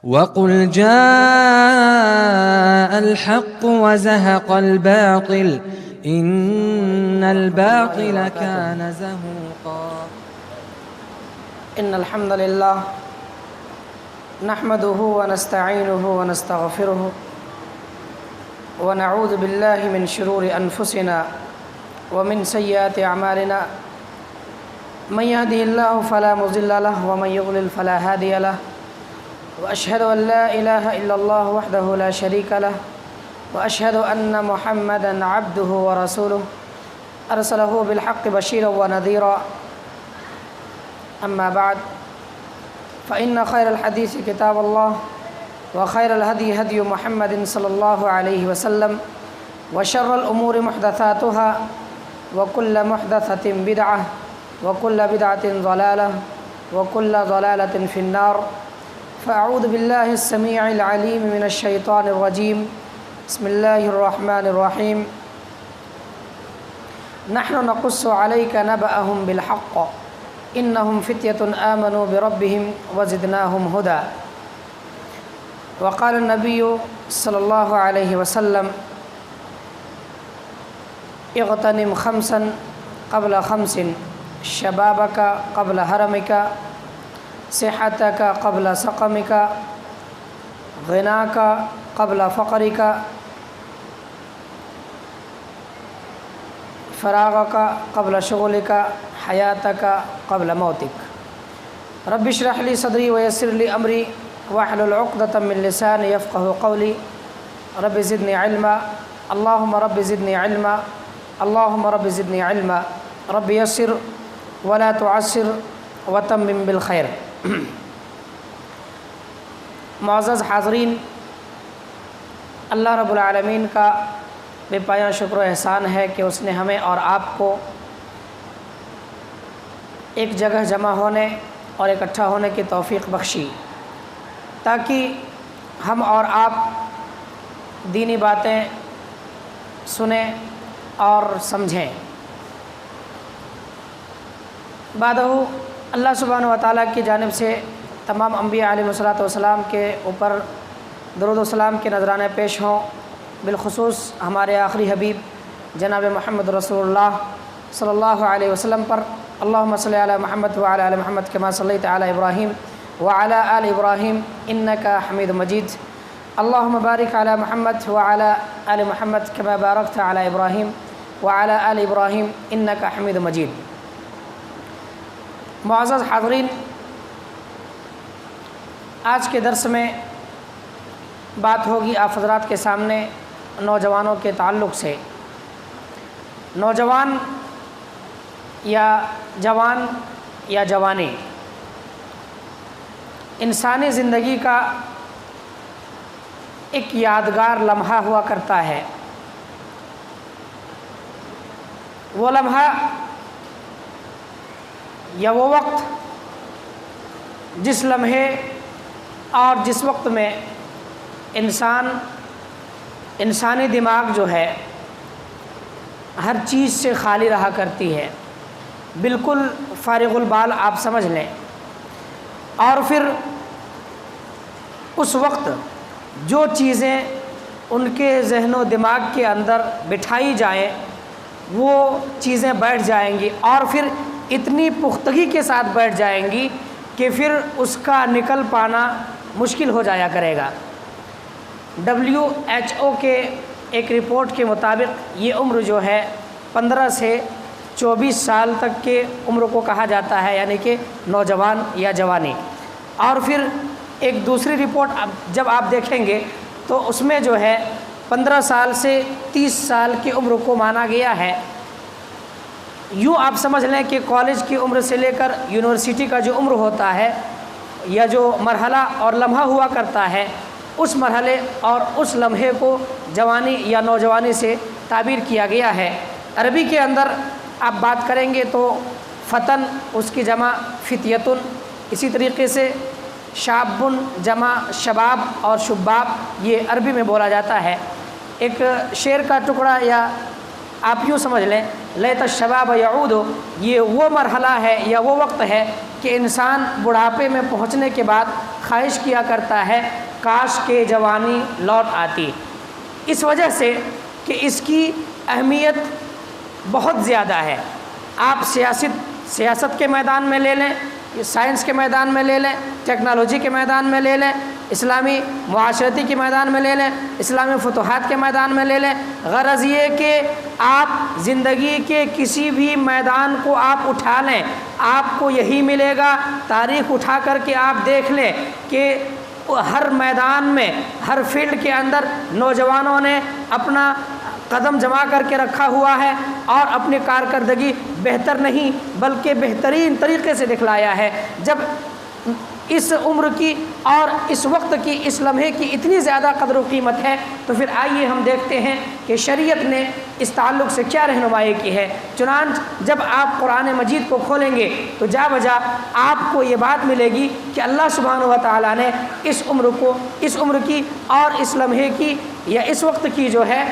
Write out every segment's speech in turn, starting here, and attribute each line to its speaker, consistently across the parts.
Speaker 1: وقل جاء الحق وزهق الباطل إن الباطل كان زهوقا
Speaker 2: إن الحمد لله نحمده ونستعينه ونستغفره ونعوذ بالله من شرور أنفسنا ومن سيئات أعمالنا من يهده الله فلا مضل له ومن يضلل فلا هادي له وأشهد أن لا إله إلا الله وحده لا شريك له وأشهد أن محمدًا عبده ورسوله أرسله بالحق بشيرا ونذيرا أما بعد فإن خير الحديث كتاب الله وخير الهدي هدي محمد صلى الله عليه وسلم وشر الأمور محدثاتها وكل محدثة بدعة وكل بدعة ضلالة وكل ضلالة في النار فأعوذ بالله السميع العليم من الشيطان الرجيم بسم الله الرحمن الرحيم نحن نقص عليك نبأهم بالحق إنهم فتية آمنوا بربهم وزدناهم هدى وقال النبي صلى الله عليه وسلم اغتنم خمسا قبل خمس شبابك قبل هرمك صحتك قبل سقمك غناك قبل فقرك فراغك قبل شغلك حياتك قبل موتك رب اشرح لي صدري ويسر لي أمري واحلل عقدة من لساني يفقه قولي رب زدني علما اللهم رب زدني علما اللهم رب زدني علما رب يسر ولا تعسر وتمم بالخير معزز حاضرین، اللہ رب العالمین کا بے پایان شکر و احسان ہے کہ اس نے ہمیں اور آپ کو ایک جگہ جمع ہونے اور اکٹھا ہونے کی توفیق بخشی تاکہ ہم اور آپ دینی باتیں سنیں اور سمجھیں۔ بعدہ اللہ سبحانہ و تعالیٰ کی جانب سے تمام انبیاء علیہ الصلوۃ والسلام کے اوپر درود و سلام کے نذرانے پیش ہوں، بالخصوص ہمارے آخری حبیب جناب محمد رسول اللہ صلی اللہ علیہ وسلم پر۔ اللہم صلی علی محمد وعلی آل محمد کما صلیت علی ابراہیم وعلی آل ابراہیم انکا حمید مجید۔ اللہم بارک علی محمد وعلی آل محمد کما بارکت علی ابراہیم وعلی آل ابراہیم انکا حمید مجید۔ معزز حاضرین، آج کے درس میں بات ہوگی آپ حضرات کے سامنے نوجوانوں کے تعلق سے۔ نوجوان یا جوان یا جوانی انسانی زندگی کا ایک یادگار لمحہ ہوا کرتا ہے۔ وہ لمحہ یا وہ وقت جس لمحے اور جس وقت میں انسانی دماغ جو ہے ہر چیز سے خالی رہا کرتی ہے، بالکل فارغ البال آپ سمجھ لیں۔ اور پھر اس وقت جو چیزیں ان کے ذہن و دماغ کے اندر بٹھائی جائیں وہ چیزیں بیٹھ جائیں گی، اور پھر اتنی پختگی کے ساتھ بیٹھ جائیں گی کہ پھر اس کا نکل پانا مشکل ہو جایا کرے گا۔ WHO کے ایک رپورٹ کے مطابق یہ عمر جو ہے 15 سے 24 سال تک کے عمر کو کہا جاتا ہے، یعنی کہ نوجوان یا جوانی۔ اور پھر ایک دوسری رپورٹ جب آپ دیکھیں گے تو اس میں جو ہے 15 سال سے 30 سال کی عمر کو مانا گیا ہے۔ یوں آپ سمجھ لیں کہ کالج کی عمر سے لے کر یونیورسٹی کا جو عمر ہوتا ہے یا جو مرحلہ اور لمحہ ہوا کرتا ہے، اس مرحلے اور اس لمحے کو جوانی یا نوجوانی سے تعبیر کیا گیا ہے۔ عربی کے اندر آپ بات کریں گے تو فتن اس کی جمع فتیتن، اسی طریقے سے شابن جمع شباب اور شباب یہ عربی میں بولا جاتا ہے۔ ایک شعر کا ٹکڑا یا آپ یوں سمجھ لیں لیت الشباب یعود، یہ وہ مرحلہ ہے یا وہ وقت ہے کہ انسان بڑھاپے میں پہنچنے کے بعد خواہش کیا کرتا ہے کاش کہ جوانی لوٹ آتی، اس وجہ سے کہ اس کی اہمیت بہت زیادہ ہے۔ آپ سیاست کے میدان میں لے لیں، سائنس کے میدان میں لے لیں، ٹیکنالوجی کے میدان میں لے لیں، اسلامی معاشرتی کے میدان میں لے لیں، اسلامی فتوحات کے میدان میں لے لیں، غرض یہ کہ آپ زندگی کے کسی بھی میدان کو آپ اٹھا لیں، آپ کو یہی ملے گا۔ تاریخ اٹھا کر کے آپ دیکھ لیں کہ ہر میدان میں، ہر فیلڈ کے اندر نوجوانوں نے اپنا قدم جما کر کے رکھا ہوا ہے اور اپنی کارکردگی بہتر نہیں بلکہ بہترین طریقے سے دکھلایا ہے۔ جب اس عمر کی اور اس وقت کی، اس لمحے کی اتنی زیادہ قدر و قیمت ہے تو پھر آئیے ہم دیکھتے ہیں کہ شریعت نے اس تعلق سے کیا رہنمائی کی ہے۔ چنانچہ جب آپ قرآن مجید کو کھولیں گے تو جا بجا آپ کو یہ بات ملے گی کہ اللہ سبحانہ و تعالیٰ نے اس عمر کی اور اس لمحے کی یا اس وقت کی جو ہے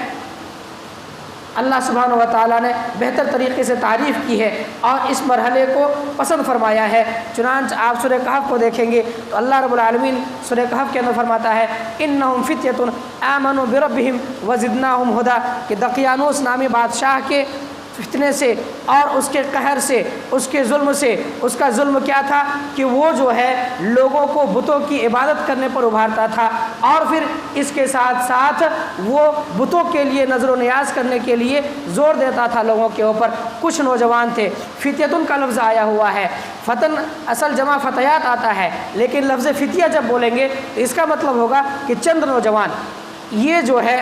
Speaker 2: اللہ سبحانہ و تعالیٰ نے بہتر طریقے سے تعریف کی ہے اور اس مرحلے کو پسند فرمایا ہے۔ چنانچہ آپ سورہ کہف کو دیکھیں گے تو اللہ رب العالمین سورہ کہف کے اندر فرماتا ہے انہم فتیۃ آمنوا بربہم وزدناہم ہدی، کہ دقیانوس نامی بادشاہ کے فتنے سے اور اس کے قہر سے، اس کے ظلم سے، اس کا ظلم کیا تھا کہ وہ جو ہے لوگوں کو بتوں کی عبادت کرنے پر ابھارتا تھا اور پھر اس کے ساتھ ساتھ وہ بتوں کے لیے نظر و نیاز کرنے کے لیے زور دیتا تھا لوگوں کے اوپر۔ کچھ نوجوان تھے، فتیتن کا لفظ آیا ہوا ہے، فتن اصل جمع فتیات آتا ہے لیکن لفظ فتیہ جب بولیں گے تو اس کا مطلب ہوگا کہ چند نوجوان، یہ جو ہے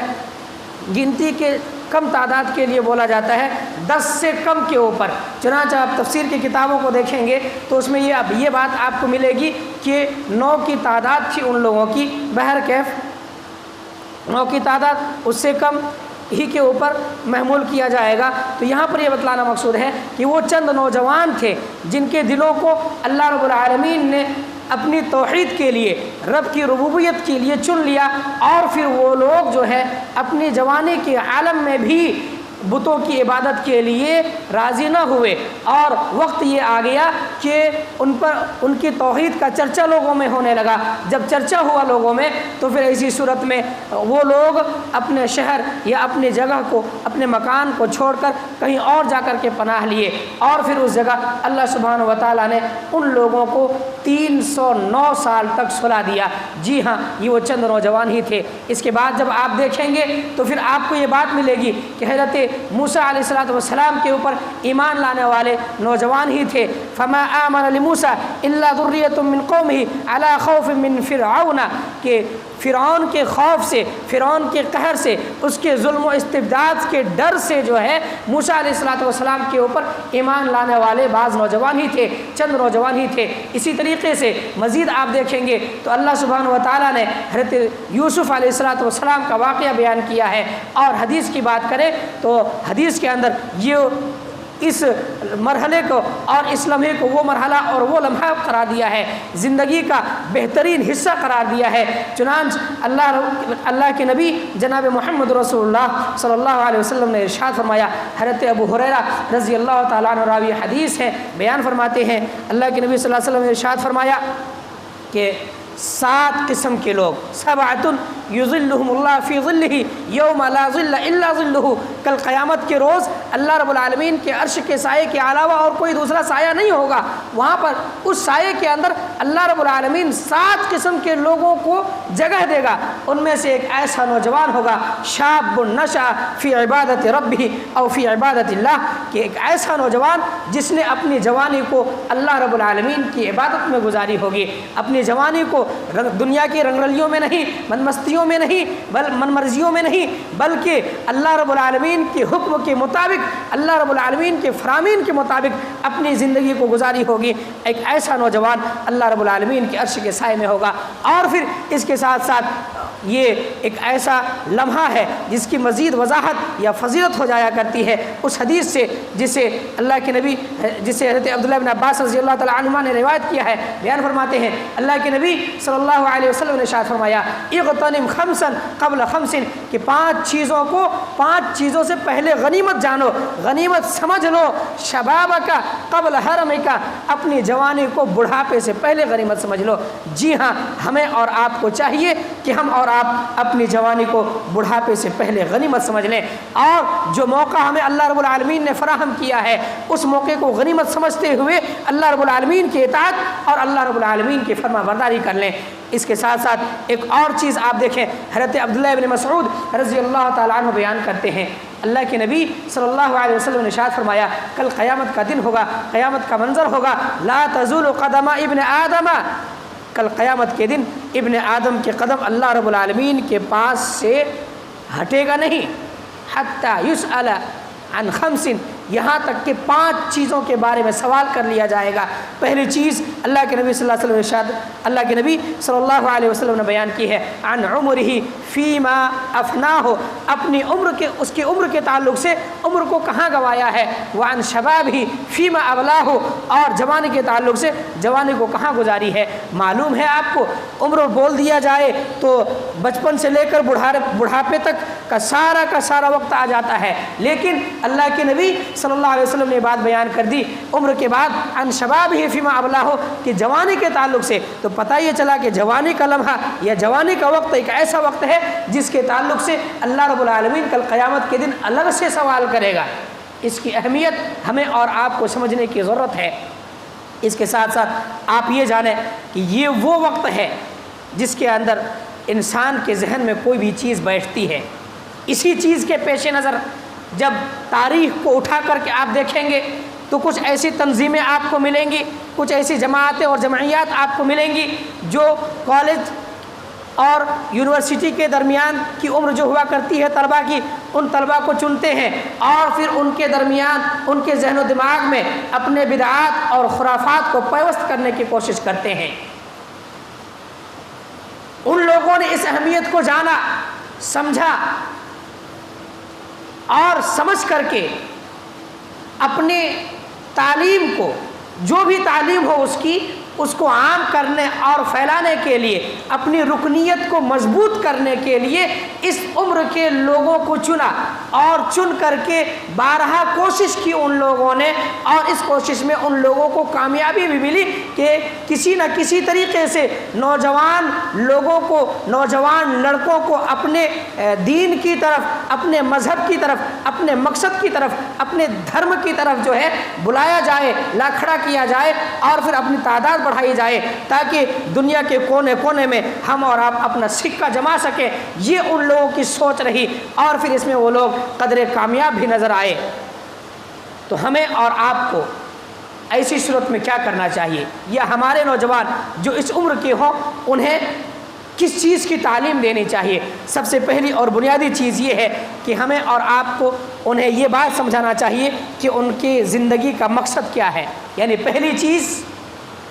Speaker 2: گنتی کے کم تعداد کے لیے بولا جاتا ہے، 10 سے کم کے اوپر۔ چنانچہ آپ تفسیر کی کتابوں کو دیکھیں گے تو اس میں یہ بات آپ کو ملے گی کہ 9 کی تعداد تھی ان لوگوں کی، بہرکیف 9 کی تعداد اس سے کم ہی کے اوپر محمول کیا جائے گا۔ تو یہاں پر یہ بتلانا مقصود ہے کہ وہ چند نوجوان تھے جن کے دلوں کو اللہ رب العالمین نے اپنی توحید کے لیے، رب کی ربوبیت کے لیے چن لیا اور پھر وہ لوگ جو ہے اپنی جوانی کے عالم میں بھی بتوں کی عبادت کے لیے راضی نہ ہوئے اور وقت یہ آ گیا کہ ان کی توحید کا چرچا لوگوں میں ہونے لگا۔ جب چرچا ہوا لوگوں میں تو پھر ایسی صورت میں وہ لوگ اپنے شہر یا اپنی جگہ کو، اپنے مکان کو چھوڑ کر کہیں اور جا کر کے پناہ لیے اور پھر اس جگہ اللہ سبحانہ و تعالیٰ نے ان لوگوں کو 309 سال تک سلا دیا۔ جی ہاں، یہ وہ چند نوجوان ہی تھے۔ اس کے بعد جب آپ دیکھیں گے تو پھر آپ کو یہ بات ملے گی کہ حضرت موسیٰ علیہ السلام کے اوپر ایمان لانے والے نوجوان ہی تھے۔ فما آمن لموسیٰ الا ذریۃ من قومہ علی خوف من فرعون، کہ فرعون کے خوف سے، فرعون کے قہر سے، اس کے ظلم و استبداد کے ڈر سے جو ہے موسیٰ علیہ السلام کے اوپر ایمان لانے والے بعض نوجوان ہی تھے، چند نوجوان ہی تھے۔ اسی طریقے سے مزید آپ دیکھیں گے تو اللہ سبحانہ و تعالیٰ نے حضرت یوسف علیہ السلام کا واقعہ بیان کیا ہے اور حدیث کی بات کریں تو حدیث کے اندر یہ اس مرحلے کو اور اس لمحے کو وہ مرحلہ اور وہ لمحہ قرار دیا ہے، زندگی کا بہترین حصہ قرار دیا ہے۔ چنانچہ اللہ کے نبی جناب محمد رسول اللہ صلی اللہ علیہ وسلم نے ارشاد فرمایا، حضرت ابو ہریرہ رضی اللہ تعالیٰ عنہ راوی حدیث ہے، بیان فرماتے ہیں اللہ کے نبی صلی اللہ علیہ وسلم نے ارشاد فرمایا کہ 7 قسم کے لوگ، سبعۃ یظلہم اللہ فی ظلہ یوم لا ظل الا ظلہ، کل قیامت کے روز اللہ رب العالمین کے عرش کے سائے کے علاوہ اور کوئی دوسرا سایہ نہیں ہوگا۔ وہاں پر اس سائے کے اندر اللہ رب العالمین 7 قسم کے لوگوں کو جگہ دے گا۔ ان میں سے ایک ایسا نوجوان ہوگا، شاب نشأ فی عبادت ربہ او فی عبادت اللہ، کہ ایک ایسا نوجوان جس نے اپنی جوانی کو اللہ رب العالمین کی عبادت میں گزاری ہوگی، اپنی جوانی کو دنیا کی رنگرلیوں میں نہیں، من مستیوں میں نہیں، من مرضیوں میں نہیں، بلکہ اللہ رب العالمین کے حکم کے مطابق، اللہ رب العالمین کے فرامین کے مطابق اپنی زندگی کو گزاری ہوگی۔ ایک ایسا نوجوان اللہ رب العالمین کے عرش کے سائے میں ہوگا۔ اور پھر اس کے ساتھ ساتھ یہ ایک ایسا لمحہ ہے جس کی مزید وضاحت یا فضیلت ہو جایا کرتی ہے اس حدیث سے جسے اللہ کے نبی، جسے حضرت عبداللہ بن عباس رضی اللہ تعالیٰ عنہما نے روایت کیا ہے، بیان فرماتے ہیں اللہ کے نبی صلی اللہ علیہ وسلم نے ارشاد فرمایا، اغتنم خمسا قبل خمس، کہ 5 چیزوں کو 5 چیزوں سے پہلے غنیمت جانو، غنیمت سمجھ لو، شبابک قبل حرمک، اپنی جوانی کو بڑھاپے سے پہلے غنیمت سمجھ لو۔ جی ہاں، ہمیں اور آپ کو چاہیے کہ ہم اور آپ اپنی جوانی کو بڑھاپے سے پہلے غنیمت سمجھ لیں، اور جو موقع ہمیں اللہ رب العالمین نے فراہم کیا ہے اس موقع کو غنیمت سمجھتے ہوئے اللہ رب العالمین کی اطاعت اور اللہ رب العالمین کی فرما برداری کر لیں۔ اس کے ساتھ ساتھ ایک اور چیز آپ دیکھیں، حضرت عبداللہ ابن مسعود رضی اللہ تعالیٰ عنہ بیان کرتے ہیں، اللہ کے نبی صلی اللہ علیہ وسلم نے ارشاد فرمایا، کل قیامت کا دن ہوگا، قیامت کا منظر ہوگا، لا تزول قدم ابن آدم، کل قیامت کے دن ابن آدم کے قدم اللہ رب العالمین کے پاس سے ہٹے گا نہیں، حتی یسأل عن خمس، یہاں تک کہ 5 چیزوں کے بارے میں سوال کر لیا جائے گا۔ پہلی چیز اللہ کے نبی صلی اللہ علیہ وسلم اللہ کے نبی صلی اللہ علیہ وسلم نے بیان کی ہے، عن عمرہ فیما افناہ، اپنی عمر کے اس کی عمر کے تعلق سے عمر کو کہاں گوایا ہے، وعن شبابہ فیما ابلاہ، اور جوانی کے تعلق سے جوانی کو کہاں گزاری ہے۔ معلوم ہے آپ کو، عمر بول دیا جائے تو بچپن سے لے کر بڑھاپے تک کا سارا وقت آ جاتا ہے، لیکن اللہ کے نبی صلی اللہ علیہ وسلم نے بات بیان کر دی عمر کے بعد، عن شبابہ فیما ابلاہ، کہ جوانی کے تعلق سے، تو پتہ یہ چلا کہ جوانی کا لمحہ یا جوانی کا وقت ایک ایسا وقت ہے جس کے تعلق سے اللہ رب العالمین کل قیامت کے دن الگ سے سوال کرے گا۔ اس کی اہمیت ہمیں اور آپ کو سمجھنے کی ضرورت ہے۔ اس کے ساتھ ساتھ آپ یہ جانیں کہ یہ وہ وقت ہے جس کے اندر انسان کے ذہن میں کوئی بھی چیز بیٹھتی ہے۔ اسی چیز کے پیش نظر جب تاریخ کو اٹھا کر کے آپ دیکھیں گے تو کچھ ایسی تنظیمیں آپ کو ملیں گی، کچھ ایسی جماعتیں اور جمعیات آپ کو ملیں گی جو کالج اور یونیورسٹی کے درمیان کی عمر جو ہوا کرتی ہے طلباء کی، ان طلباء کو چنتے ہیں اور پھر ان کے درمیان ان کے ذہن و دماغ میں اپنے بدعات اور خرافات کو پیوست کرنے کی کوشش کرتے ہیں۔ ان لوگوں نے اس اہمیت کو جانا، سمجھا اور سمجھ کر کے اپنے تعلیم کو، جو بھی تعلیم ہو اس کو عام کرنے اور پھیلانے کے لیے، اپنی رکنیت کو مضبوط کرنے کے لیے اس عمر کے لوگوں کو چنا، اور چن کر کے بارہا کوشش کی ان لوگوں نے، اور اس کوشش میں ان لوگوں کو کامیابی بھی ملی کہ کسی نہ کسی طریقے سے نوجوان لوگوں کو، نوجوان لڑکوں کو اپنے دین کی طرف، اپنے مذہب کی طرف، اپنے مقصد کی طرف، اپنے دھرم کی طرف جو ہے بلایا جائے، لا کھڑا کیا جائے، اور پھر اپنی تعداد بڑھائی جائے تاکہ دنیا کے کونے کونے میں ہم اور آپ اپنا سکہ جما سکیں۔ یہ ان لوگوں کی سوچ رہی، اور پھر اس میں وہ لوگ قدرے کامیاب بھی نظر آئے۔ تو ہمیں اور آپ کو ایسی صورت میں کیا کرنا چاہیے، یا ہمارے نوجوان جو اس عمر کے ہوں انہیں کس چیز کی تعلیم دینی چاہیے؟ سب سے پہلی اور بنیادی چیز یہ ہے کہ ہمیں اور آپ کو انہیں یہ بات سمجھانا چاہیے کہ ان کی زندگی کا مقصد کیا ہے۔ یعنی پہلی چیز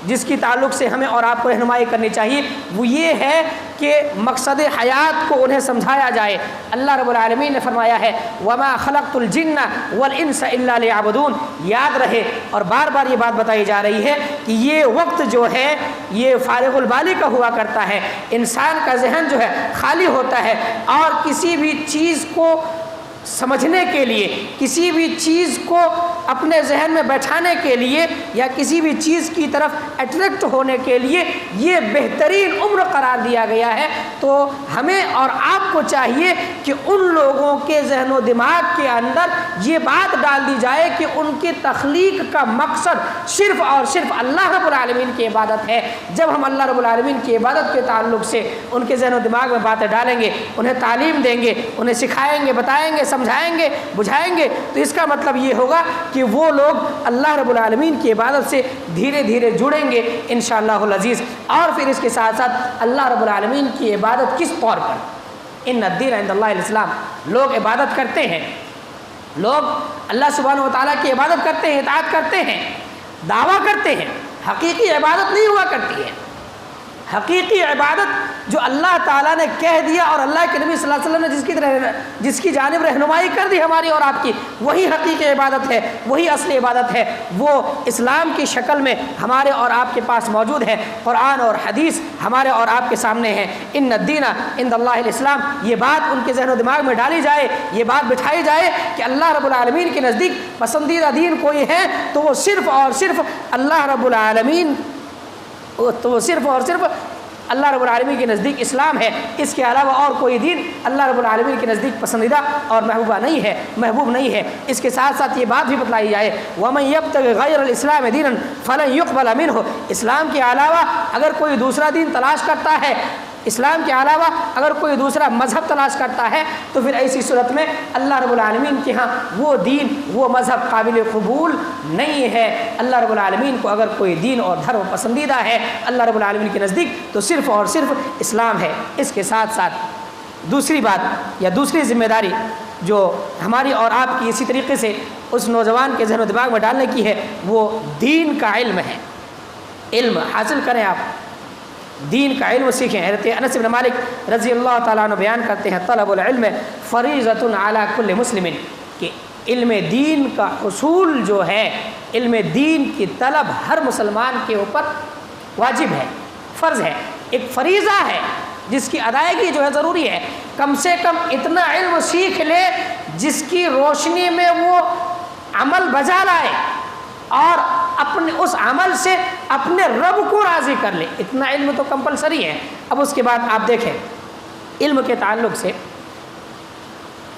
Speaker 2: جس کی تعلق سے ہمیں اور آپ کو رہنمائی کرنی چاہیے وہ یہ ہے کہ مقصد حیات کو انہیں سمجھایا جائے۔ اللہ رب العالمین نے فرمایا ہے وَمَا خَلَقْتُ الْجِنَّ وَالْإِنسَ إِلَّا لِيَعْبُدُونَ، یاد رہے، اور بار بار یہ بات بتائی جا رہی ہے کہ یہ وقت جو ہے یہ فارغ البالی کا ہوا کرتا ہے، انسان کا ذہن جو ہے خالی ہوتا ہے، اور کسی بھی چیز کو سمجھنے کے لیے، کسی بھی چیز کو اپنے ذہن میں بیٹھانے کے لیے، یا کسی بھی چیز کی طرف اٹریکٹ ہونے کے لیے یہ بہترین عمر قرار دیا گیا ہے۔ تو ہمیں اور آپ کو چاہیے کہ ان لوگوں کے ذہن و دماغ کے اندر یہ بات ڈال دی جائے کہ ان کی تخلیق کا مقصد صرف اور صرف اللہ رب العالمین کی عبادت ہے۔ جب ہم اللہ رب العالمین کی عبادت کے تعلق سے ان کے ذہن و دماغ میں باتیں ڈالیں گے، انہیں تعلیم دیں گے، انہیں سکھائیں گے، بتائیں گے، سمجھائیں گے، بجھائیں گے، تو اس کا مطلب یہ ہوگا کہ وہ لوگ اللہ رب العالمین کی عبادت سے دھیرے دھیرے جڑیں گے انشاءاللہ العزیز۔ اور پھر اس کے ساتھ ساتھ اللہ رب العالمین کی عبادت کس طور پر، ان الدین عند اللہ الاسلام، لوگ عبادت کرتے ہیں، لوگ اللہ سبحانہ و تعالیٰ کی عبادت کرتے ہیں، اطاعت کرتے ہیں، دعویٰ کرتے ہیں، حقیقی عبادت نہیں ہوا کرتی ہے۔ حقیقی عبادت جو اللہ تعالیٰ نے کہہ دیا اور اللہ کے نبی صلی اللہ علیہ وسلم نے جس کی جانب رہنمائی کر دی ہماری اور آپ کی، وہی حقیقی عبادت ہے، وہی اصلی عبادت ہے، وہ اسلام کی شکل میں ہمارے اور آپ کے پاس موجود ہے۔ قرآن اور حدیث ہمارے اور آپ کے سامنے ہے۔ ان الدین عند اللہ الاسلام، یہ بات ان کے ذہن و دماغ میں ڈالی جائے، یہ بات بٹھائی جائے کہ اللہ رب العالمین کے نزدیک پسندیدہ دین کوئی ہے تو وہ صرف اور صرف اللہ رب العالمین، تو وہ صرف اور صرف اللہ رب العالمین کے نزدیک اسلام ہے۔ اس کے علاوہ اور کوئی دین اللہ رب العالمین کے نزدیک پسندیدہ اور محبوب نہیں ہے۔ اس کے ساتھ ساتھ یہ بات بھی بتلائی جائے وَمَن يَبْتَغِ غَيْرَ الْإِسْلَامِ دِينًا فَلَن يُقْبَلَ مِنْهُ، اسلام کے علاوہ اگر کوئی دوسرا دین تلاش کرتا ہے، اسلام کے علاوہ اگر کوئی دوسرا مذہب تلاش کرتا ہے تو پھر ایسی صورت میں اللہ رب العالمین کے ہاں وہ دین، وہ مذہب قابل قبول نہیں ہے۔ اللہ رب العالمین کو اگر کوئی دین اور دھرم پسندیدہ ہے اللہ رب العالمین کے نزدیک تو صرف اور صرف اسلام ہے۔ اس کے ساتھ ساتھ دوسری بات یا دوسری ذمہ داری جو ہماری اور آپ کی اسی طریقے سے اس نوجوان کے ذہن و دماغ میں ڈالنے کی ہے، وہ دین کا علم ہے۔ علم حاصل کریں، آپ دین کا علم سیکھیں۔ حضرت انس بن مالک رضی اللہ تعالیٰ عنہ بیان کرتے ہیں طلب العلم فریضۃ علی کل مسلم، کہ علم دین کا حصول جو ہے، علم دین کی طلب ہر مسلمان کے اوپر واجب ہے، فرض ہے، ایک فریضہ ہے جس کی ادائیگی جو ہے ضروری ہے۔ کم سے کم اتنا علم سیکھ لے جس کی روشنی میں وہ عمل بجا لائے اور اپنے اس عمل سے اپنے رب کو راضی کر لے، اتنا علم تو کمپلسری ہے۔ اب اس کے بعد آپ دیکھیں علم کے تعلق سے،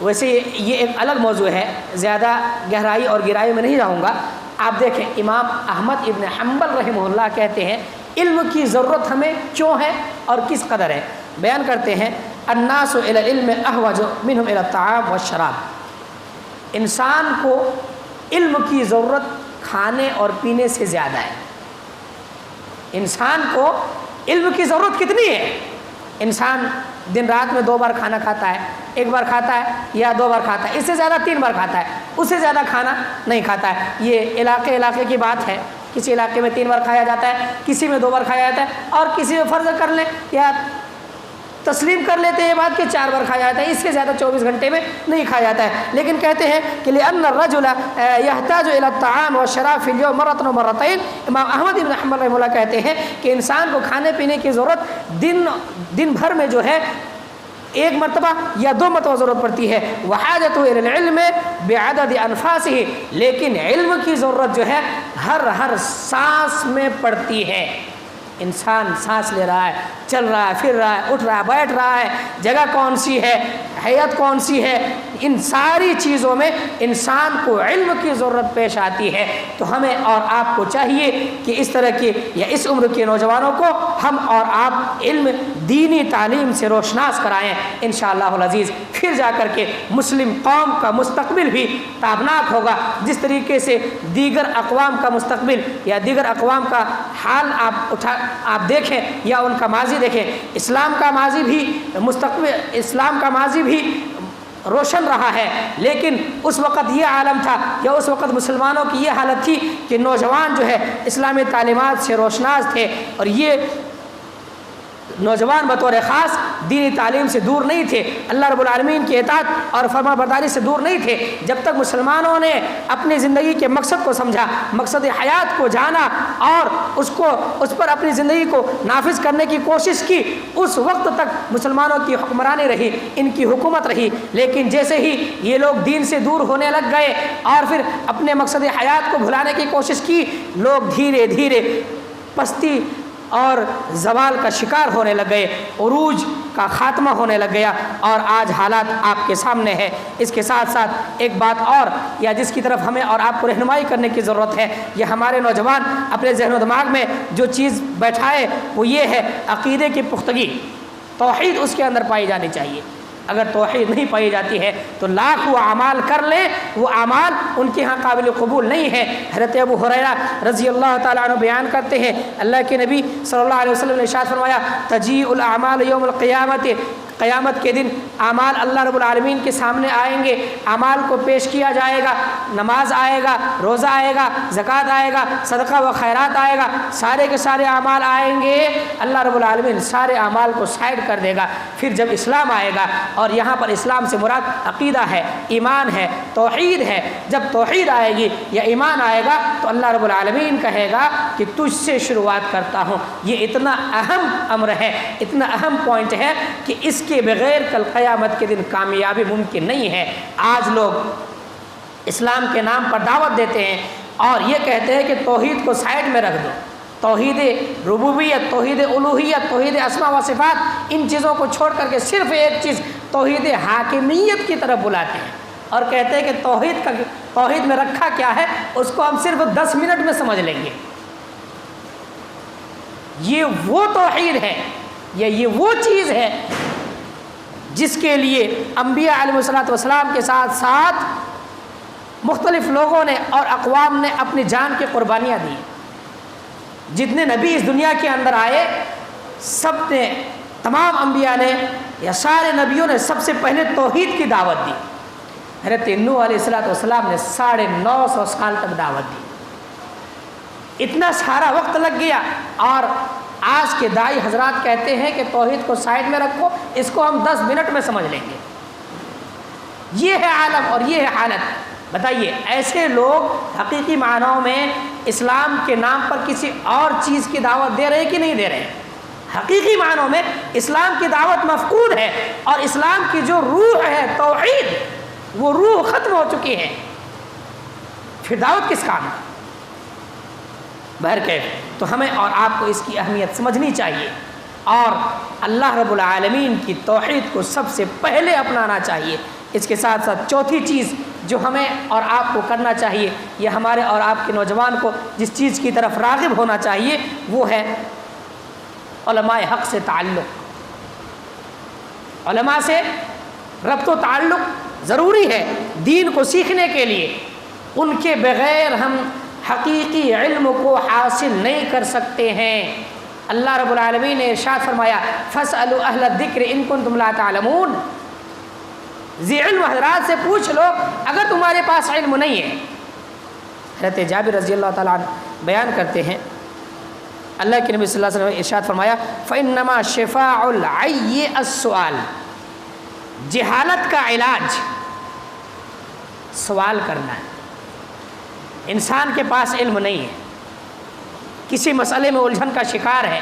Speaker 2: ویسے یہ ایک الگ موضوع ہے، زیادہ گہرائی اور گہرائی میں نہیں جاؤں گا۔ آپ دیکھیں امام احمد ابن حنبل رحمہ اللہ کہتے ہیں علم کی ضرورت ہمیں کیوں ہے اور کس قدر ہے۔ بیان کرتے ہیں الناس الی العلم احوج منہم الی الطعام والشراب، انسان کو علم کی ضرورت کھانے اور پینے سے زیادہ ہے۔ انسان کو علم کی ضرورت کتنی ہے؟ انسان دن رات میں 2 بار کھانا کھاتا ہے، 1 بار کھاتا ہے یا 2 بار کھاتا ہے، اس سے زیادہ 3 بار کھاتا ہے، اس سے زیادہ کھانا نہیں کھاتا ہے۔ یہ علاقے کی بات ہے، کسی علاقے میں 3 بار کھایا جاتا ہے، کسی میں 2 بار کھایا جاتا ہے، اور کسی میں فرض کر لیں یا تسلیم کر لیتے ہیں یہ بات کہ 4 بار کھایا جاتا ہے، اس سے زیادہ 24 گھنٹے میں نہیں کھایا جاتا ہے۔ لیکن کہتے ہیں کہ لأن الرجل يحتاج الى الطعام والشراب في اليوم مرة ومرتين، امام احمد بن حنبل رحمہ اللہ کہتے ہیں کہ انسان کو کھانے پینے کی ضرورت دن بھر میں جو ہے 1 مرتبہ یا 2 مرتبہ ضرورت پڑتی ہے۔ وحاجته الى العلم بعدد انفاسه، لیکن علم کی ضرورت جو ہے ہر سانس میں پڑتی ہے۔ انسان سانس لے رہا ہے، چل رہا ہے، پھر رہا ہے، اٹھ رہا ہے، بیٹھ رہا ہے، جگہ کون سی ہے، حیت کون سی ہے، ان ساری چیزوں میں انسان کو علم کی ضرورت پیش آتی ہے۔ تو ہمیں اور آپ کو چاہیے کہ اس طرح کے یا اس عمر کے نوجوانوں کو ہم اور آپ علم دینی تعلیم سے روشناس کرائیں انشاءاللہ العزیز، پھر جا کر کے مسلم قوم کا مستقبل بھی تابناک ہوگا۔ جس طریقے سے دیگر اقوام کا مستقبل یا دیگر اقوام کا حال آپ دیکھیں یا ان کا ماضی دیکھیں، اسلام کا ماضی بھی روشن رہا ہے، لیکن اس وقت یہ عالم تھا یا اس وقت مسلمانوں کی یہ حالت تھی کہ نوجوان جو ہے اسلامی تعلیمات سے روشناس تھے، اور یہ نوجوان بطور خاص دینی تعلیم سے دور نہیں تھے، اللہ رب العالمین کی اطاعت اور فرما برداری سے دور نہیں تھے۔ جب تک مسلمانوں نے اپنی زندگی کے مقصد کو سمجھا، مقصد حیات کو جانا اور اس پر اپنی زندگی کو نافذ کرنے کی کوشش کی، اس وقت تک مسلمانوں کی حکمرانی رہی، ان کی حکومت رہی۔ لیکن جیسے ہی یہ لوگ دین سے دور ہونے لگ گئے اور پھر اپنے مقصد حیات کو بھلانے کی کوشش کی، لوگ دھیرے دھیرے پستی اور زوال کا شکار ہونے لگ گئے، عروج کا خاتمہ ہونے لگ گیا، اور آج حالات آپ کے سامنے ہے۔ اس کے ساتھ ساتھ ایک بات اور یا جس کی طرف ہمیں اور آپ کو رہنمائی کرنے کی ضرورت ہے، یہ ہمارے نوجوان اپنے ذہن و دماغ میں جو چیز بیٹھائے وہ یہ ہے عقیدے کی پختگی، توحید اس کے اندر پائی جانی چاہیے۔ اگر توحید نہیں پائی جاتی ہے تو لاکھ وہ اعمال کر لیں، وہ اعمال ان کے ہاں قابل قبول نہیں ہے۔ حضرت ابو ہریرہ رضی اللہ تعالیٰ عنہ بیان کرتے ہیں اللہ کے نبی صلی اللہ علیہ وسلم نے ارشاد فرمایا تجیء الاعمال یوم القیامت، قیامت کے دن اعمال اللہ رب العالمین کے سامنے آئیں گے، اعمال کو پیش کیا جائے گا، نماز آئے گا، روزہ آئے گا، زکوٰۃ آئے گا، صدقہ و خیرات آئے گا، سارے کے سارے اعمال آئیں گے، اللہ رب العالمین سارے اعمال کو سائڈ کر دے گا۔ پھر جب اسلام آئے گا، اور یہاں پر اسلام سے مراد عقیدہ ہے، ایمان ہے، توحید ہے، جب توحید آئے گی یا ایمان آئے گا تو اللہ رب العالمین کہے گا کہ تجھ سے شروعات کرتا ہوں۔ یہ اتنا اہم امر ہے، اتنا اہم پوائنٹ ہے کہ اس کے بغیر کل قیامت کے دن کامیابی ممکن نہیں ہے۔ آج لوگ اسلام کے نام پر دعوت دیتے ہیں اور یہ کہتے ہیں کہ توحید کو سائڈ میں رکھ دو، توحید ربوبیت، توحید الوہیت، توحید اسماء و صفات، ان چیزوں کو چھوڑ کر کے صرف ایک چیز توحید حاکمیت کی طرف بلاتے ہیں اور کہتے ہیں کہ توحید میں رکھا کیا ہے اس کو ہم صرف 10 منٹ میں سمجھ لیں گے۔ یہ وہ توحید ہے، یہ وہ چیز ہے جس کے لیے انبیاء علیہ الصلوۃ والسلام کے ساتھ ساتھ مختلف لوگوں نے اور اقوام نے اپنی جان کی قربانیاں دی۔ جتنے نبی اس دنیا کے اندر آئے، سب نے، تمام انبیاء نے یا سارے نبیوں نے سب سے پہلے توحید کی دعوت دی۔ حضرت نوح علیہ الصلوۃ والسلام نے 950 سال تک دعوت دی، اتنا سارا وقت لگ گیا، اور آج کے داعی حضرات کہتے ہیں کہ توحید کو سائڈ میں رکھو، اس کو ہم 10 منٹ میں سمجھ لیں گے۔ یہ ہے عالم اور یہ ہے حالت۔ بتائیے ایسے لوگ حقیقی معنوں میں اسلام کے نام پر کسی اور چیز کی دعوت دے رہے ہیں کہ نہیں دے رہے ہیں؟ حقیقی معنوں میں اسلام کی دعوت مفقود ہے، اور اسلام کی جو روح ہے توحید، وہ روح ختم ہو چکی ہے، پھر دعوت کس کام کی؟ بہرکیف تو ہمیں اور آپ کو اس کی اہمیت سمجھنی چاہیے، اور اللہ رب العالمین کی توحید کو سب سے پہلے اپنانا چاہیے۔ اس کے ساتھ ساتھ چوتھی چیز جو ہمیں اور آپ کو کرنا چاہیے، یا ہمارے اور آپ کے نوجوان کو جس چیز کی طرف راغب ہونا چاہیے، وہ ہے علماء حق سے تعلق۔ علماء سے ربط و تعلق ضروری ہے دین کو سیکھنے کے لیے، ان کے بغیر ہم حقیقی علم کو حاصل نہیں کر سکتے ہیں۔ اللہ رب العالمین نے ارشاد فرمایا فَاسْأَلُوا أَهْلَ الذِّكْرِ إِن كُنتُمْ لَا تَعْلَمُونَ، ذی علم حضرات سے پوچھ لو اگر تمہارے پاس علم نہیں ہے۔ حضرت جابر رضی اللہ تعالیٰ عنہ بیان کرتے ہیں، اللہ کے نبی صلی اللہ علیہ وسلم نے ارشاد فرمایا فَإِنَّمَا شِفَاءُ الْعَيِّ السُّؤَالُ، جہالت کا علاج سوال کرنا ہے۔ انسان کے پاس علم نہیں ہے، کسی مسئلے میں الجھن کا شکار ہے،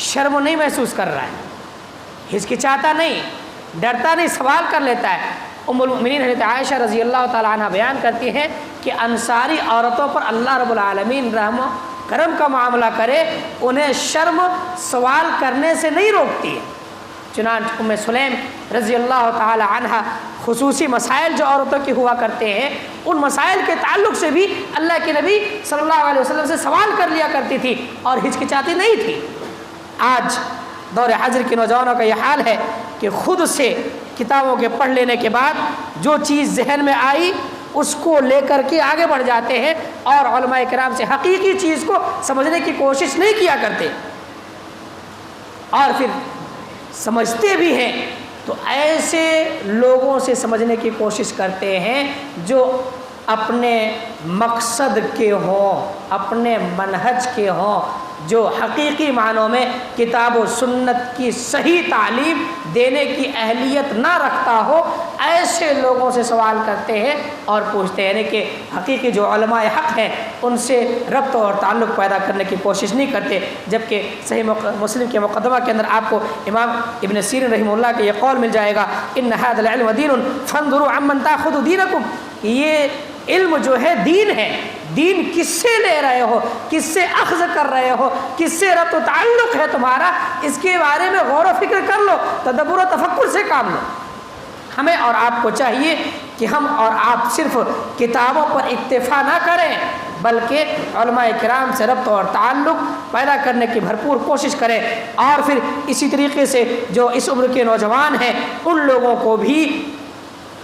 Speaker 2: شرم نہیں محسوس کر رہا ہے، ہچکچاتا نہیں، ڈرتا نہیں، سوال کر لیتا ہے۔ ام المؤمنین حضرت عائشہ رضی اللہ تعالیٰ عنہ بیان کرتی ہیں کہ انصاری عورتوں پر اللہ رب العالمین رحم و کرم کا معاملہ کرے، انہیں شرم سوال کرنے سے نہیں روکتی ہے۔ چنانچہ ام سلیم رضی اللہ تعالیٰ عنہ خصوصی مسائل جو عورتوں کے ہوا کرتے ہیں، ان مسائل کے تعلق سے بھی اللہ کے نبی صلی اللہ علیہ وسلم سے سوال کر لیا کرتی تھی اور ہچکچاتی نہیں تھی۔ آج دور حاضر کے نوجوانوں کا یہ حال ہے کہ خود سے کتابوں کے پڑھ لینے کے بعد جو چیز ذہن میں آئی اس کو لے کر کے آگے بڑھ جاتے ہیں، اور علماء کرام سے حقیقی چیز کو سمجھنے کی کوشش نہیں کیا کرتے، اور پھر سمجھتے بھی ہیں تو ایسے لوگوں سے سمجھنے کی کوشش کرتے ہیں جو اپنے مقصد کے ہوں، اپنے منہج کے ہوں، جو حقیقی معنوں میں کتاب و سنت کی صحیح تعلیم دینے کی اہلیت نہ رکھتا ہو، ایسے لوگوں سے سوال کرتے ہیں اور پوچھتے ہیں کہ حقیقی جو علماء حق ہیں ان سے ربط اور تعلق پیدا کرنے کی کوشش نہیں کرتے۔ جبکہ صحیح مسلم کے مقدمہ کے اندر آپ کو امام ابن سیرین رحمہ اللہ کے یہ قول مل جائے گا ان ھذا العلم دین فانظروا عمن تاخذوا دینکم، یہ علم جو ہے دین ہے، دین کس سے لے رہے ہو، کس سے اخذ کر رہے ہو، کس سے ربط و تعلق ہے تمہارا، اس کے بارے میں غور و فکر کر لو، تدبر و تفکر سے کام لو۔ ہمیں اور آپ کو چاہیے کہ ہم اور آپ صرف کتابوں پر اکتفا نہ کریں بلکہ علماء کرام سے ربط اور تعلق پیدا کرنے کی بھرپور کوشش کریں، اور پھر اسی طریقے سے جو اس عمر کے نوجوان ہیں ان لوگوں کو بھی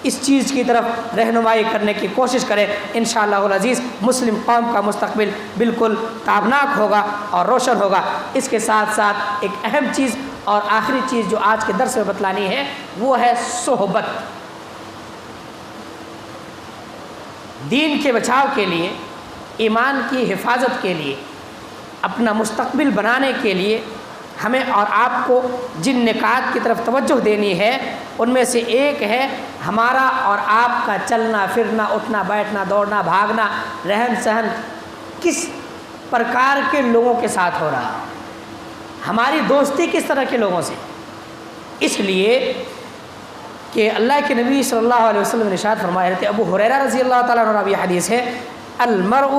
Speaker 2: اس چیز کی طرف رہنمائی کرنے کی کوشش کریں۔ انشاءاللہ العزیز مسلم قوم کا مستقبل بالکل تابناک ہوگا اور روشن ہوگا۔ اس کے ساتھ ساتھ ایک اہم چیز اور آخری چیز جو آج کے درس میں بتلانی ہے وہ ہے صحبت۔ دین کے بچاؤ کے لیے، ایمان کی حفاظت کے لیے، اپنا مستقبل بنانے کے لیے ہمیں اور آپ کو جن نکات کی طرف توجہ دینی ہے ان میں سے ایک ہے ہمارا اور آپ کا چلنا پھرنا، اٹھنا بیٹھنا، دوڑنا بھاگنا، رہن سہن کس پرکار کے لوگوں کے ساتھ ہو رہا ہے، ہماری دوستی کس طرح کے لوگوں سے۔ اس لیے کہ اللہ کے نبی صلی اللہ علیہ وسلم نے ارشاد فرمایا، حضرت ابو ہریرہ رضی اللہ تعالیٰ عنہ یہ حدیث ہے، المرء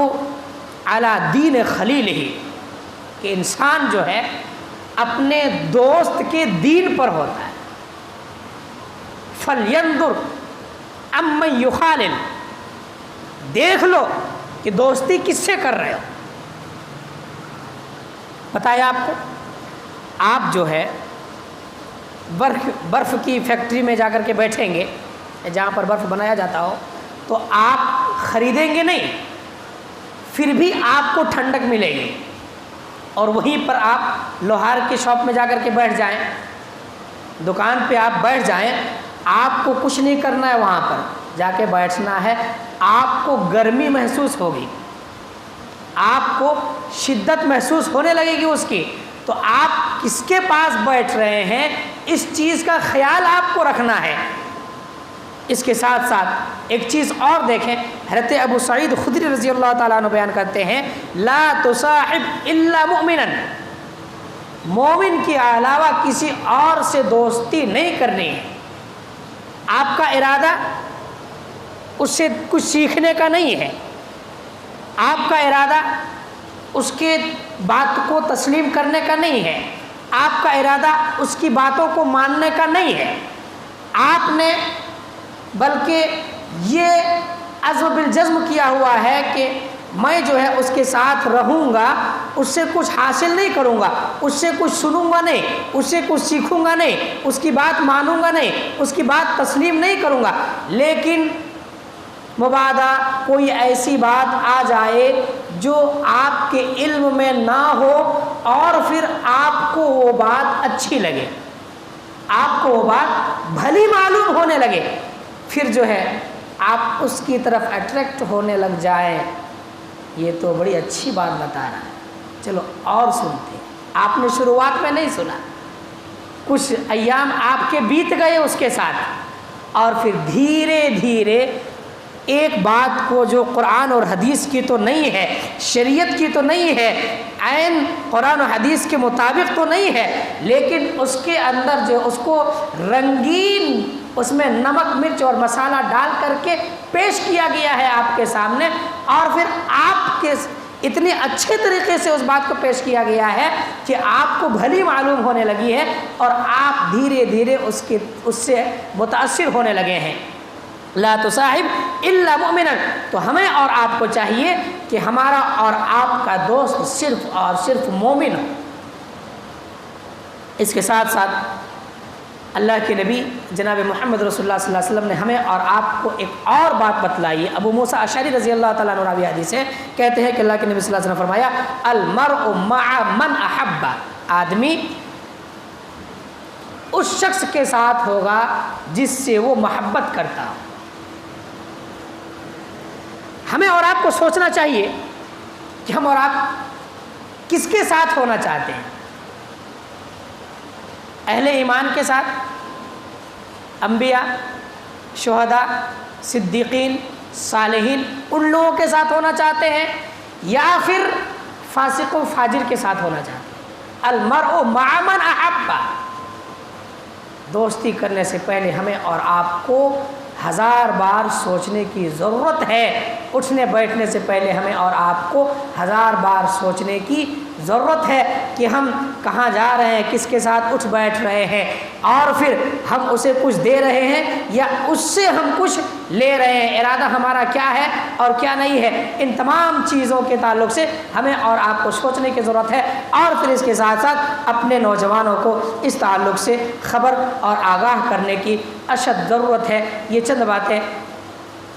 Speaker 2: علی دین خلیلہ، کہ انسان جو ہے اپنے دوست کے دین پر ہوتا ہے۔ فَلْيَنْظُرْ عَمَّنْ يُخَالِلُ، دیکھ لو کہ دوستی کس سے کر رہے ہو۔ بتایا آپ کو، آپ جو ہے برف کی فیکٹری میں جا کر کے بیٹھیں گے، جہاں پر برف بنایا جاتا ہو، تو آپ خریدیں گے نہیں، پھر بھی آپ کو ٹھنڈک ملے گی، اور وہیں پر آپ لوہار کی شاپ میں جا کر کے بیٹھ جائیں، دکان پہ آپ بیٹھ جائیں، آپ کو کچھ نہیں کرنا ہے، وہاں پر جا کے بیٹھنا ہے، آپ کو گرمی محسوس ہوگی، آپ کو شدت محسوس ہونے لگے گی اس کی، تو آپ کس کے پاس بیٹھ رہے ہیں اس چیز کا خیال آپ کو رکھنا ہے۔ اس کے ساتھ ساتھ ایک چیز اور دیکھیں، حضرت ابو سعید خدری رضی اللہ تعالیٰ عنہ بیان کرتے ہیں، لا تصاحب الا مؤمنا، مومن کے علاوہ کسی اور سے دوستی نہیں کرنی ہے۔ آپ کا ارادہ اس سے کچھ سیکھنے کا نہیں ہے، آپ کا ارادہ اس کے بات کو تسلیم کرنے کا نہیں ہے، آپ کا ارادہ اس کی باتوں کو ماننے کا نہیں ہے، آپ نے بلکہ یہ عزم بالجزم کیا ہوا ہے کہ میں جو ہے اس کے ساتھ رہوں گا، اس سے کچھ حاصل نہیں کروں گا، اس سے کچھ سنوں گا نہیں، اس سے کچھ سیکھوں گا نہیں، اس کی بات مانوں گا نہیں، اس کی بات تسلیم نہیں کروں گا، لیکن مبادا کوئی ایسی بات آ جائے جو آپ کے علم میں نہ ہو اور پھر آپ کو وہ بات اچھی لگے، آپ کو وہ بات بھلی معلوم ہونے لگے، پھر جو ہے آپ اس کی طرف اٹریکٹ ہونے لگ جائیں، یہ تو بڑی اچھی بات بتا رہا ہے، چلو اور سنتے ہیں۔ آپ نے شروعات میں نہیں سنا، کچھ ایام آپ کے بیت گئے اس کے ساتھ، اور پھر دھیرے دھیرے ایک بات کو جو قرآن اور حدیث کی تو نہیں ہے، شریعت کی تو نہیں ہے، عین قرآن و حدیث کے مطابق تو نہیں ہے، لیکن اس کے اندر جو اس کو رنگین، اس میں نمک مرچ اور مسالہ ڈال کر کے پیش کیا گیا ہے آپ کے سامنے، اور پھر آپ کے اتنے اچھے طریقے سے اس بات کو پیش کیا گیا ہے کہ آپ کو بھلی معلوم ہونے لگی ہے، اور آپ دھیرے دھیرے اس سے متاثر ہونے لگے ہیں۔ لا تصاحب الا مؤمنا، تو ہمیں اور آپ کو چاہیے کہ ہمارا اور آپ کا دوست صرف اور صرف مومن ہو۔ اس کے ساتھ ساتھ اللہ کے نبی جناب محمد رسول اللہ صلی اللہ علیہ وسلم نے ہمیں اور آپ کو ایک اور بات بتلائی ہے۔ ابو موسیٰ اشعری رضی اللہ تعالیٰ عنہ راوی حدیث ہے، کہتے ہیں کہ اللہ کے نبی صلی اللہ علیہ وسلم نے فرمایا، المرء مع من احب، آدمی اس شخص کے ساتھ ہوگا جس سے وہ محبت کرتا ہو۔ ہمیں اور آپ کو سوچنا چاہیے کہ ہم اور آپ کس کے ساتھ ہونا چاہتے ہیں؟ اہل ایمان کے ساتھ، انبیاء، شہداء، صدیقین، صالحین، ان لوگوں کے ساتھ ہونا چاہتے ہیں، یا پھر فاسق و فاجر کے ساتھ ہونا چاہتے ہیں؟ المرء مع من احب، دوستی کرنے سے پہلے ہمیں اور آپ کو 1000 بار سوچنے کی ضرورت ہے، اٹھنے بیٹھنے سے پہلے ہمیں اور آپ کو 1000 بار سوچنے کی ضرورت ہے کہ ہم کہاں جا رہے ہیں، کس کے ساتھ اٹھ بیٹھ رہے ہیں، اور پھر ہم اسے کچھ دے رہے ہیں یا اس سے ہم کچھ لے رہے ہیں، ارادہ ہمارا کیا ہے اور کیا نہیں ہے۔ ان تمام چیزوں کے تعلق سے ہمیں اور آپ کو سوچنے کی ضرورت ہے، اور پھر اس کے ساتھ ساتھ اپنے نوجوانوں کو اس تعلق سے خبر اور آگاہ کرنے کی اشد ضرورت ہے۔ یہ چند باتیں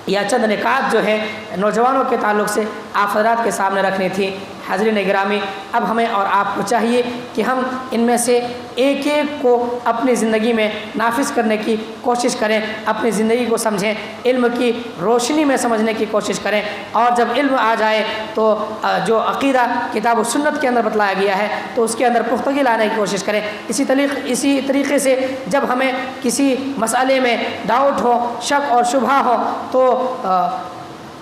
Speaker 2: یا چند نکات جو ہے نوجوانوں کے تعلق سے آپ حضرات کے سامنے رکھنی تھی۔ حاضرین گرامی، اب ہمیں اور آپ کو چاہیے کہ ہم ان میں سے ایک ایک کو اپنی زندگی میں نافذ کرنے کی کوشش کریں، اپنی زندگی کو سمجھیں، علم کی روشنی میں سمجھنے کی کوشش کریں، اور جب علم آ جائے تو جو عقیدہ کتاب و سنت کے اندر بتلایا گیا ہے تو اس کے اندر پختگی لانے کی کوشش کریں۔ اسی طریقے سے جب ہمیں کسی مسئلے میں ڈاؤٹ ہو، شک اور شبہ ہو تو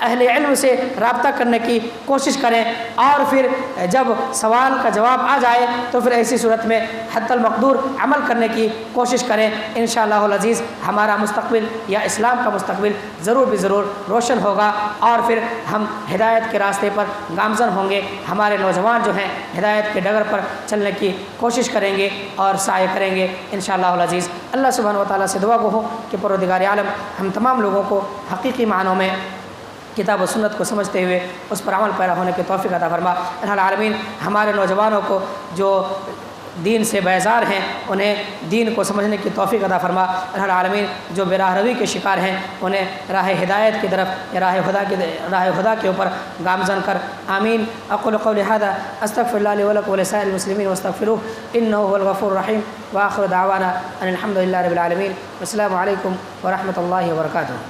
Speaker 2: اہل علم سے رابطہ کرنے کی کوشش کریں، اور پھر جب سوال کا جواب آ جائے تو پھر ایسی صورت میں حتی المقدور عمل کرنے کی کوشش کریں۔ انشاءاللہ العزیز ہمارا مستقبل یا اسلام کا مستقبل ضرور بھی ضرور روشن ہوگا، اور پھر ہم ہدایت کے راستے پر گامزن ہوں گے۔ ہمارے نوجوان جو ہیں ہدایت کے ڈگر پر چلنے کی کوشش کریں گے اور سعی کریں گے انشاءاللہ العزیز۔ اللہ سبحانہ و تعالیٰ سے دعا گو ہو کہ پروردگار عالم ہم تمام لوگوں کو حقیقی معنوں میں کتاب و سنت کو سمجھتے ہوئے اس پر عمل پیرا ہونے کی توفیق عطا فرما۔ الہ العالمین ہمارے نوجوانوں کو جو دین سے بیزار ہیں انہیں دین کو سمجھنے کی توفیق عطا فرما۔ الہ العالمین جو بے راہ روی کے شکار ہیں انہیں راہ ہدایت کی طرف یا راہ خدا کے اوپر گامزن کر۔ آمین۔ اقول قولی ھذا استغفر اللہ لی ولکم ولسائر المسلمین واستغفروہ انہ هو الغفور الرحیم، وآخر دعوانا ان الحمد للہ رب العالمین۔ السلام علیکم ورحمۃ اللہ وبرکاتہ۔